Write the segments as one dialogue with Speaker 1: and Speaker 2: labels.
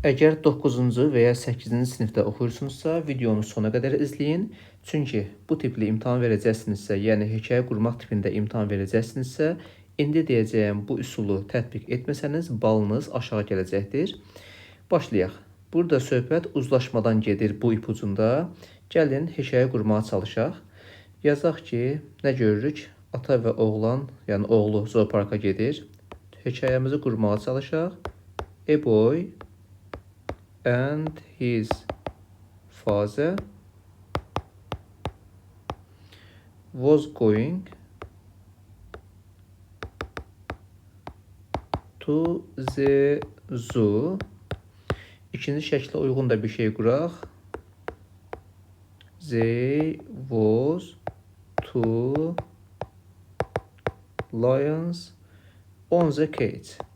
Speaker 1: Əgər 9-cu və ya 8-ci sinifdə oxuyursunuzsa, videonu sona qədər izləyin. Çünki bu tipli imtahan verəcəksinizsə, yəni hekayə qurmaq tipində imtahan verəcəksinizsə, indi deyəcəyim bu üsulu tətbiq etməsəniz, balınız aşağı gələcəkdir. Başlayaq. Burada söhbət uzlaşmadan gedir bu ipucunda. Gəlin hekayə qurmağa çalışaq. Yazaq ki, nə görürük? Ata və oğlan, yəni oğlu zooparka gedir. Hekayəmizi qurmağa çalışaq. A boy and his father was going to the zoo. İkinci şəklə uyğun da bir şey quraq. They was two lions on the cage.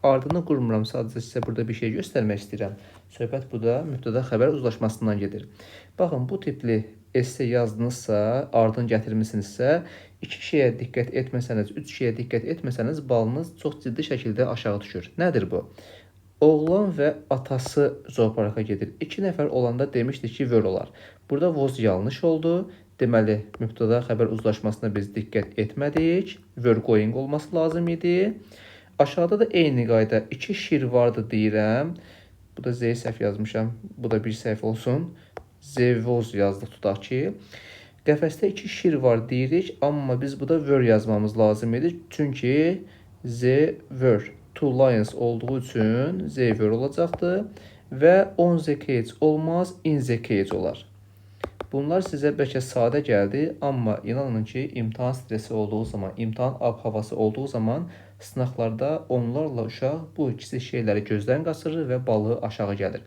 Speaker 1: Ardını qurmuram, sadəcə sizə burada bir şey göstərmək istəyirəm. Söhbət burada mübtəda xəbər uzlaşmasından gedir. Baxın, bu tipli esse yazdınızsa, ardını gətirmisinizsə, 2 şeyə diqqət etməsəniz, 3 şeyə diqqət etməsəniz, balınız çox ciddi şəkildə aşağı düşür. Nədir bu? Oğlan və atası zooparka gedir. 2 nəfər olanda demişdik ki, were olar. Burada was yanlış oldu. Deməli, mübtəda xəbər uzlaşmasına biz diqqət etmədik. Were going olması lazım idi. Aşağıda da eyni qayda 2 şir vardı deyirəm. Bu da Z səhv yazmışam. Bu da bir səhv olsun. Zevoz yazdıq tutaq ki. Qəfəsdə 2 şir var deyirik, amma biz burada were yazmamız lazım idi. Çünki Z were two lions olduğu üçün Z were olacaqdı və on the cage olmaz, in the cage olar. Bunlar sizə bəlkə sadə gəldi, amma inanın ki, imtahan stresi olduğu zaman, imtahan ab-havası olduğu zaman sınaqlarda onlarla uşaq bu ikisi şeyləri gözdən qaçırır və balı aşağı gəlir.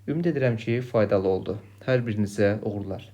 Speaker 1: Ümid edirəm ki, faydalı oldu. Hər birinizə uğurlar.